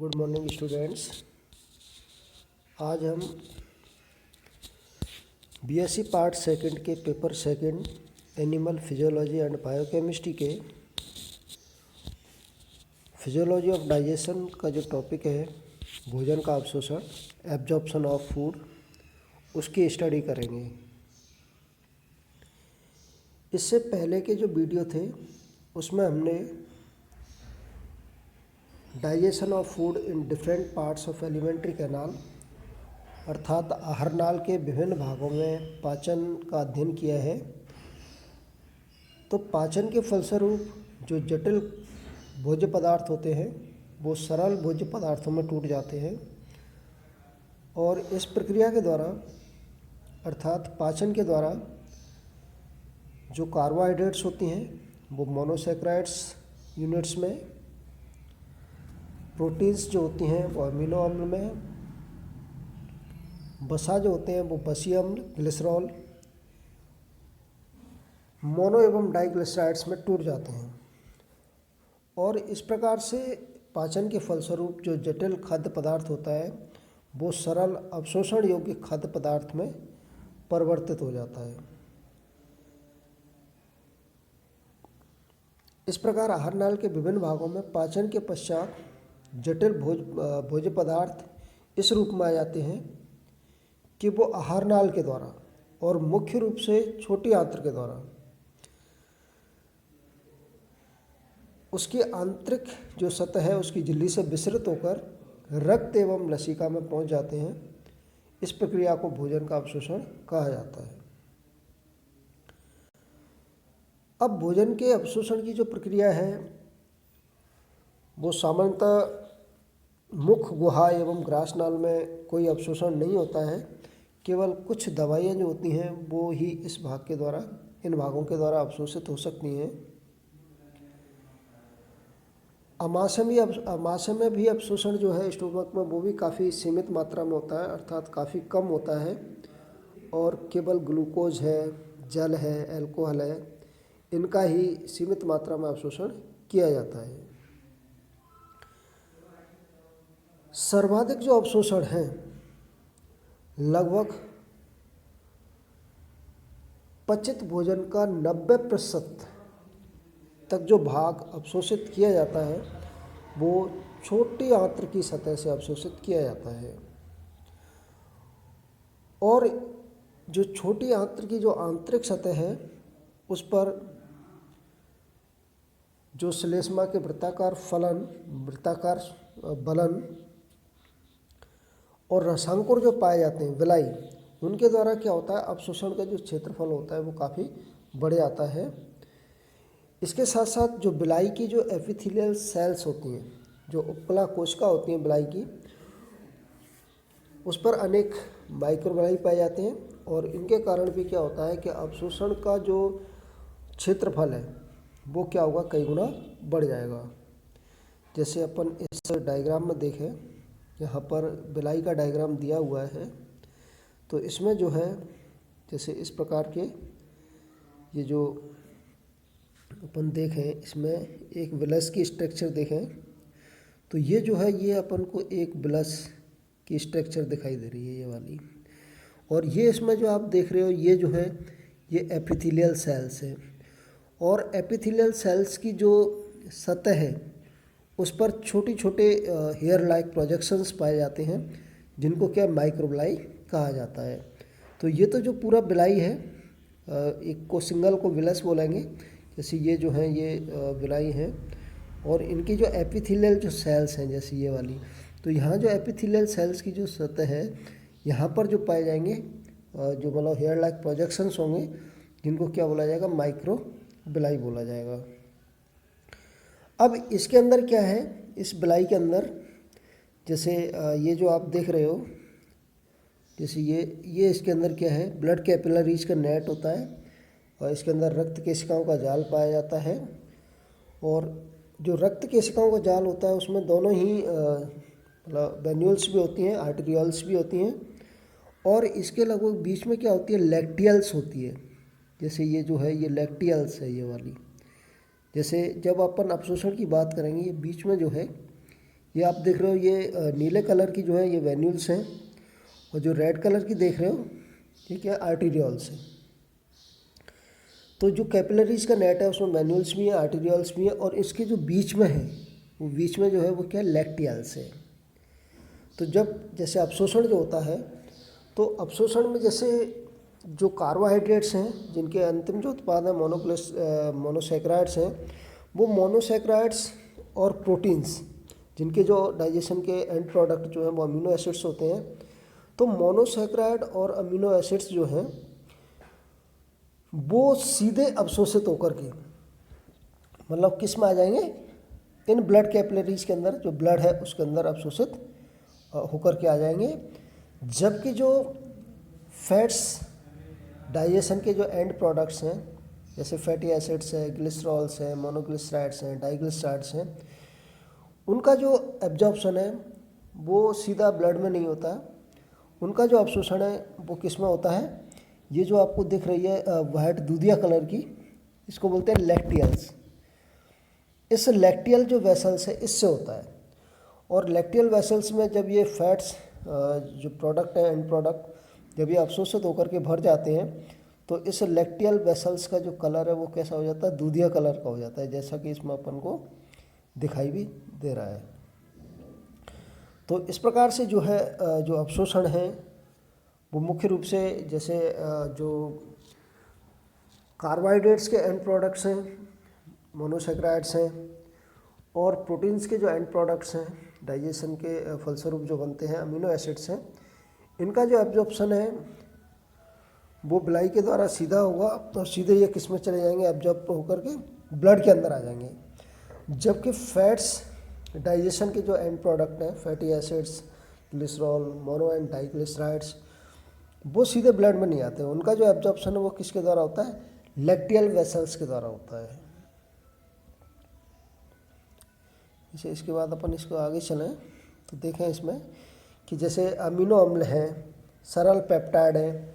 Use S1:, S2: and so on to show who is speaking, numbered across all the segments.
S1: Good morning students. आज हम BSc part second के paper second animal physiology and biochemistry के फिजियोलॉजी ऑफ डाइजेशन का जो टॉपिक है भोजन का अवशोषण एब्जॉर्प्शन ऑफ फूड उसकी स्टडी करेंगे। इससे पहले के जो वीडियो थे उसमें हमने digestion of food in different parts of alimentary canal अर्थात आहार नाल के विभिन्न भागों में पाचन का अध्ययन किया है। तो पाचन के फलस्वरूप जो जटिल भोज्य पदार्थ होते हैं वो सरल भोज्य पदार्थों में टूट जाते हैं और इस प्रक्रिया के द्वारा अर्थात पाचन के द्वारा जो कार्बोहाइड्रेट्स होती हैं वो मोनोसैकेराइड्स यूनिट्स में, प्रोटीन्स जो होती हैं वो अमीनो अम्ल में, वसा जो होते हैं वो बसीय अम्ल ग्लिसरॉल, मोनो एवं डाइग्लिसराइड्स में टूट जाते हैं और इस प्रकार से पाचन के फलस्वरूप जो जटिल खाद्य पदार्थ होता है वो सरल अवशोषण योग्य खाद्य पदार्थ में परिवर्तित हो जाता है। इस प्रकार आहार नाल के विभिन्न भागों में पाचन के पश्चात जटिल भोज्य पदार्थ इस रूप में आ जाते हैं कि वो आहार नाल के द्वारा और मुख्य रूप से छोटी आंत्र के द्वारा उसकी आंतरिक जो सतह है उसकी झिल्ली से विसरित होकर रक्त एवं लसिका में पहुंच जाते हैं। इस प्रक्रिया को भोजन का अवशोषण कहा जाता है। अब भोजन के अवशोषण की जो प्रक्रिया है वो सामान्यतः मुख गुहा एवं ग्रासनाल में कोई अवशोषण नहीं होता है। केवल कुछ दवाइयाँ जो होती हैं वो ही इस भाग के द्वारा इन भागों के द्वारा अवशोषित हो सकती हैं। आमाशय में भी अवशोषण जो है स्टोमक में वो भी काफ़ी सीमित मात्रा में होता है अर्थात काफ़ी कम होता है और केवल ग्लूकोज है, जल है, अल्कोहल है, इनका ही सीमित मात्रा में अवशोषण किया जाता है। सर्वाधिक जो अवशोषण है लगभग पचित भोजन का 90% तक जो भाग अवशोषित किया जाता है वो छोटी आंत्र की सतह से अवशोषित किया जाता है और जो छोटी आंत्र की जो आंतरिक सतह है उस पर जो श्लेष्मा के वृत्ताकार फलन, वृत्ताकार बलन और रसांकुर जो पाए जाते हैं विलाई, उनके द्वारा क्या होता है अवशोषण का जो क्षेत्रफल होता है वो काफ़ी बढ़ जाता है। इसके साथ साथ जो बिलाई की जो एपिथेलियल सेल्स होती हैं, जो उपकला कोशिका होती हैं बिलाई की, उस पर अनेक माइक्रोबिलाई पाए जाते हैं और इनके कारण भी क्या होता है कि अवशोषण का जो क्षेत्रफल है वो क्या होगा कई गुना बढ़ जाएगा। जैसे अपन इस डायग्राम में देखें, यहाँ पर बिलाई का डायग्राम दिया हुआ है तो इसमें जो है जैसे इस प्रकार के ये जो अपन देखें इसमें एक विलस की स्ट्रक्चर देखें तो ये जो है ये अपन को एक विलस की स्ट्रक्चर दिखाई दे रही है ये वाली, और ये इसमें जो आप देख रहे हो ये जो है ये एपिथेलियल सेल्स है और एपिथेलियल सेल्स की जो सतह है उस पर छोटे छोटे हेयर लाइक प्रोजेक्शंस पाए जाते हैं जिनको क्या माइक्रोबिलाई कहा जाता है। तो ये तो जो पूरा बिलाई है एक को सिंगल को विलस बोलेंगे, जैसे ये जो है ये बिलाई है और इनकी जो एपिथेलियल जो सेल्स हैं जैसे ये वाली, तो यहाँ जो एपिथेलियल सेल्स की जो सतह है यहाँ पर जो पाए जाएंगे जो मतलब हेयर लाइक प्रोजेक्शंस होंगे जिनको क्या बोला जाएगा माइक्रोबिलाई बोला जाएगा। अब इसके अंदर क्या है, इस बिलाई के अंदर जैसे ये जो आप देख रहे हो जैसे ये इसके अंदर क्या है ब्लड कैपिलरीज का नेट होता है और इसके अंदर रक्त केशिकाओं का जाल पाया जाता है और जो रक्त केशिकाओं का जाल होता है उसमें दोनों ही मतलब वेन्यूल्स भी होती हैं, आर्टेरियल्स भी होती हैं और इसके लगभग बीच में क्या होती है लैक्टियल्स होती है। जैसे ये जो है ये लैक्टियल्स है ये वाली। जैसे जब अपन अवशोषण की बात करेंगे ये बीच में जो है ये आप देख रहे हो, ये नीले कलर की जो है ये वेन्यूल्स हैं, और जो रेड कलर की देख रहे हो ये क्या आर्टीरियोल्स है। तो जो कैपिलरीज का नेट है उसमें वेन्यूल्स भी हैं, आर्टीरियोल्स भी हैं, और इसके जो बीच में है वो बीच में जो है वो क्या लैक्टियल्स है। तो जब जैसे अवशोषण जो होता है, तो अवशोषण में जैसे जो कार्बोहाइड्रेट्स हैं जिनके अंतिम जो उत्पाद है मोनोसैकेराइड्स हैं, वो मोनोसैकेराइड्स और प्रोटीन्स जिनके जो डाइजेशन के एंड प्रोडक्ट जो हैं वो अमीनो एसिड्स होते हैं। तो मोनोसैकेराइड और अमीनो एसिड्स जो हैं वो सीधे अवशोषित होकर के मतलब किस में आ जाएंगे, इन ब्लड कैपिलरीज के अंदर, जो ब्लड है उसके अंदर अवशोषित होकर के आ जाएंगे। जबकि जो फैट्स डाइजेशन के जो एंड प्रोडक्ट्स हैं जैसे फैटी एसिड्स है, ग्लिसरॉल्स हैं, मोनोग्लिसराइड्स हैं, डाइग्लिसराइड्स हैं, उनका जो एब्जॉर्प्शन है वो सीधा ब्लड में नहीं होता है। उनका जो अवशोषण है वो किस में होता है, ये जो आपको दिख रही है वाइट दूधिया कलर की, इसको बोलते हैं लैक्टियल्स। इस लैक्टियल जो वेसल्स है इससे होता है। और लैक्टियल वेसल्स में जब ये फैट्स जो प्रोडक्ट है एंड प्रोडक्ट जब ये अवशोषित होकर के भर जाते हैं, तो इस लैक्टियल वेसल्स का जो कलर है वो कैसा हो जाता है, दूधिया कलर का हो जाता है, जैसा कि इसमें अपन को दिखाई भी दे रहा है। तो इस प्रकार से जो है जो अवशोषण है वो मुख्य रूप से जैसे जो कार्बोहाइड्रेट्स के एंड प्रोडक्ट्स हैं मोनोसैकेराइड्स हैं, और प्रोटीन्स के जो एंड प्रोडक्ट्स हैं डाइजेशन के फलस्वरूप जो बनते हैं अमीनो एसिड्स हैं, इनका जो एब्जॉर्प्शन है वो बिलाई के द्वारा सीधा होगा, और सीधे ये किस में चले जाएंगे, एब्जॉर्ब होकर के ब्लड के अंदर आ जाएंगे। जबकि फैट्स डाइजेशन के जो एंड प्रोडक्ट हैं fatty acids, glycerol, mono and diglycerides, वो सीधे ब्लड में नहीं आते। उनका जो एब्जॉर्प्शन है वो किसके द्वारा होता है, लैक्टियल वेसल्स के द्वारा होता है। इसे इसके बाद अपन इसको आगे चलें तो देखें इसमें कि जैसे अमीनो अम्ल हैं, सरल पेप्टाइड हैं,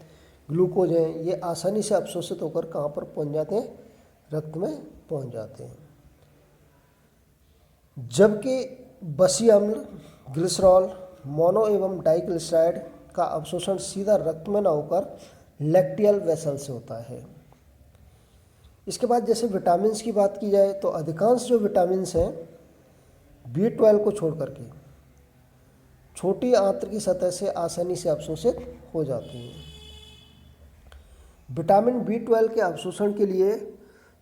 S1: ग्लूकोज हैं, ये आसानी से अवशोषित होकर कहाँ पर पहुँच जाते हैं, रक्त में पहुँच जाते हैं। जबकि बसी अम्ल, ग्लिसरॉल, मोनो एवं डाइग्लिसराइड का अवशोषण सीधा रक्त में न होकर लैक्टियल वेसल से होता है। इसके बाद जैसे विटामिन्स की बात की जाए तो अधिकांश जो विटामिन्स हैं B12 को छोड़ करके छोटी आंत्र की सतह से आसानी से अवशोषित हो जाती हैं। विटामिन B12 के अवशोषण के लिए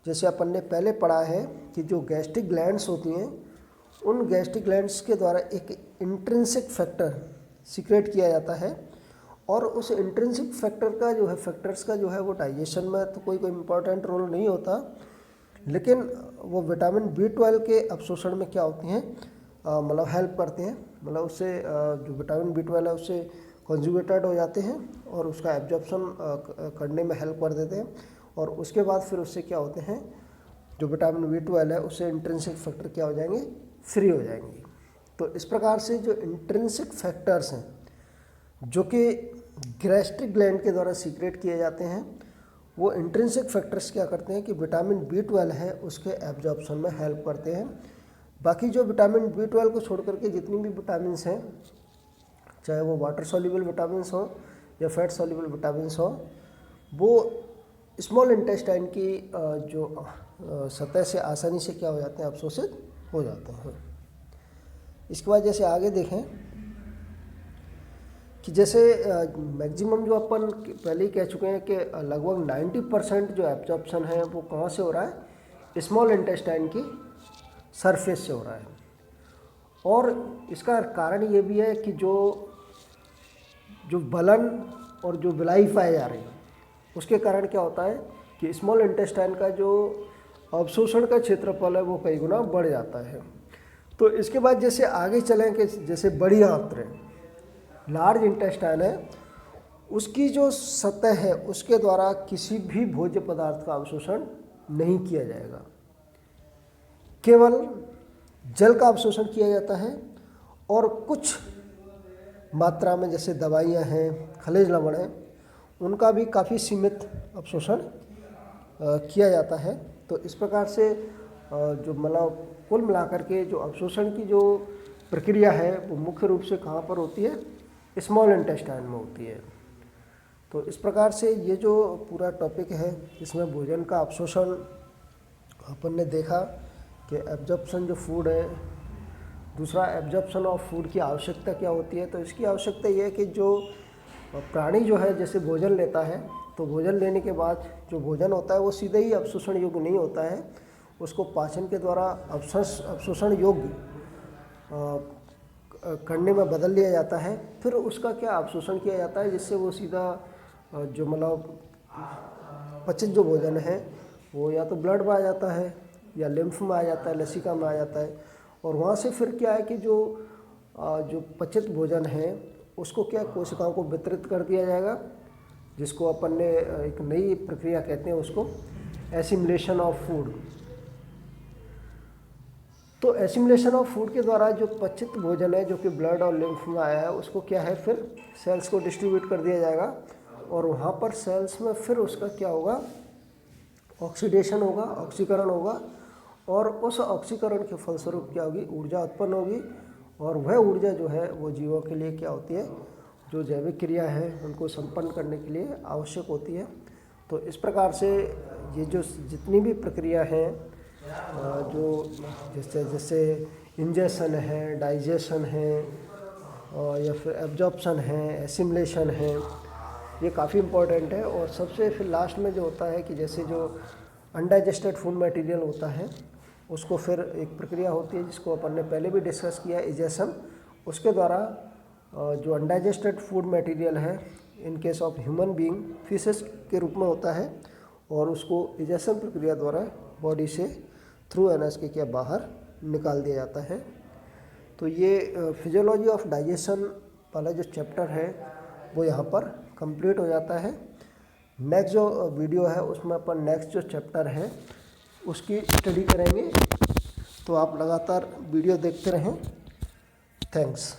S1: जैसे अपन ने पहले पढ़ा है कि जो गैस्ट्रिक ग्लैंड्स होती हैं उन गैस्ट्रिक ग्लैंड्स के द्वारा एक इंट्रिंसिक फैक्टर सीक्रेट किया जाता है, और उस इंट्रिंसिक फैक्टर का जो है फैक्टर्स का जो है वो डाइजेशन में तो कोई इम्पोर्टेंट रोल नहीं होता, लेकिन वो विटामिन B12 के अवशोषण में क्या होती हैं, मतलब हेल्प करते हैं। मतलब उससे जो विटामिन B12 है उससे कॉन्जुगेटेड हो जाते हैं और उसका एब्जॉर्प्शन करने में हेल्प कर देते हैं, और उसके बाद फिर उससे क्या होते हैं, जो विटामिन B12 है उससे इंट्रिंसिक फैक्टर क्या हो जाएंगे, फ्री हो जाएंगे। तो इस प्रकार से जो इंट्रिंसिक फैक्टर्स हैं जो कि गैस्ट्रिक ग्लैंड के द्वारा सीक्रेट किए जाते हैं, वो इंट्रिंसिक फैक्टर्स क्या करते हैं कि विटामिन B12 है उसके एब्जॉर्प्शन में हेल्प करते हैं। बाकी जो विटामिन B12 को छोड़ करके जितनी भी विटामिन्स हैं, चाहे वो वाटर सॉल्युबल विटामिन्स हो या फैट सॉल्युबल विटामिन्स हो, वो स्मॉल इंटेस्टाइन की जो सतह से आसानी से क्या हो जाते हैं, अवशोषित हो जाते हैं। इसके बाद जैसे आगे देखें कि जैसे मैक्सिमम जो अपन पहले ही कह चुके हैं कि लगभग 90% जो एब्जॉर्प्शन है वो कहाँ से हो रहा है, स्मॉल इंटेस्टाइन की सरफेस से हो रहा है। और इसका कारण ये भी है कि जो बलन और जो विलाई पाए जा रहे हैं उसके कारण क्या होता है कि स्मॉल इंटेस्टाइन का जो अवशोषण का क्षेत्रफल है वो कई गुना बढ़ जाता है। तो इसके बाद जैसे आगे चलें कि जैसे बड़ी आंत्र लार्ज इंटेस्टाइन है, उसकी जो सतह है उसके द्वारा किसी भी भोज्य पदार्थ का अवशोषण नहीं किया जाएगा, केवल जल का अवशोषण किया जाता है, और कुछ मात्रा में जैसे दवाइयाँ हैं, खनिज लवण हैं, उनका भी काफ़ी सीमित अवशोषण किया जाता है। तो इस प्रकार से जो मतलब कुल मिलाकर के जो अवशोषण की जो प्रक्रिया है वो मुख्य रूप से कहाँ पर होती है, स्मॉल इंटेस्टाइन में होती है। तो इस प्रकार से ये जो पूरा टॉपिक है इसमें भोजन का अवशोषण अपन ने देखा कि एब्जॉर्प्शन जो फूड है, दूसरा एब्जॉर्प्शन ऑफ फूड की आवश्यकता क्या होती है। तो इसकी आवश्यकता ये है कि जो प्राणी जो है जैसे भोजन लेता है तो भोजन लेने के बाद जो भोजन होता है वो सीधे ही अवशोषण योग्य नहीं होता है, उसको पाचन के द्वारा अवशोषण योग्य करने में बदल लिया जाता है। फिर उसका क्या अवशोषण किया जाता है जिससे वो सीधा जो मतलब पचित जो भोजन है वो या तो ब्लड में आ जाता है या लिम्फ में आ जाता है, लसिका में आ जाता है। और वहाँ से फिर क्या है कि जो पचित भोजन है उसको क्या कोशिकाओं को वितरित कर दिया जाएगा, जिसको अपन ने एक नई प्रक्रिया कहते हैं उसको एसिमिलेशन ऑफ फूड। तो एसिमिलेशन ऑफ फूड के द्वारा जो पचित भोजन है जो कि ब्लड और लिम्फ में आया है उसको क्या है फिर सेल्स को डिस्ट्रीब्यूट कर दिया जाएगा और वहाँ पर सेल्स में फिर उसका क्या होगा, ऑक्सीडेशन होगा, ऑक्सीकरण होगा और उस ऑक्सीकरण के फलस्वरूप क्या होगी, ऊर्जा उत्पन्न होगी। और वह ऊर्जा जो है वो जीवों के लिए क्या होती है, जो जैविक क्रिया है उनको संपन्न करने के लिए आवश्यक होती है। तो इस प्रकार से ये जो जितनी भी प्रक्रिया हैं जो जैसे इंजेक्शन है, डाइजेशन है या फिर एब्जॉर्प्शन है, एसिमिलेशन है, ये काफ़ी इम्पोर्टेंट है। और सबसे फिर लास्ट में जो होता है कि जैसे जो अनडाइजेस्टेड फूड मटेरियल होता है उसको फिर एक प्रक्रिया होती है जिसको अपन ने पहले भी डिस्कस किया, इजेशन। उसके द्वारा जो अनडाइजेस्टेड फूड मटेरियल है in case of human being fishes के रूप में होता है और उसको इजेशन प्रक्रिया द्वारा बॉडी से थ्रू एनएस के क्या बाहर निकाल दिया जाता है। तो ये फिजियोलॉजी ऑफ डाइजेशन वाला जो चैप्टर है वो यहाँ पर कंप्लीट हो जाता है। नेक्स्ट जो वीडियो है उसमें अपन नेक्स्ट जो चैप्टर है उसकी स्टडी करेंगे। तो आप लगातार वीडियो देखते रहें। थैंक्स।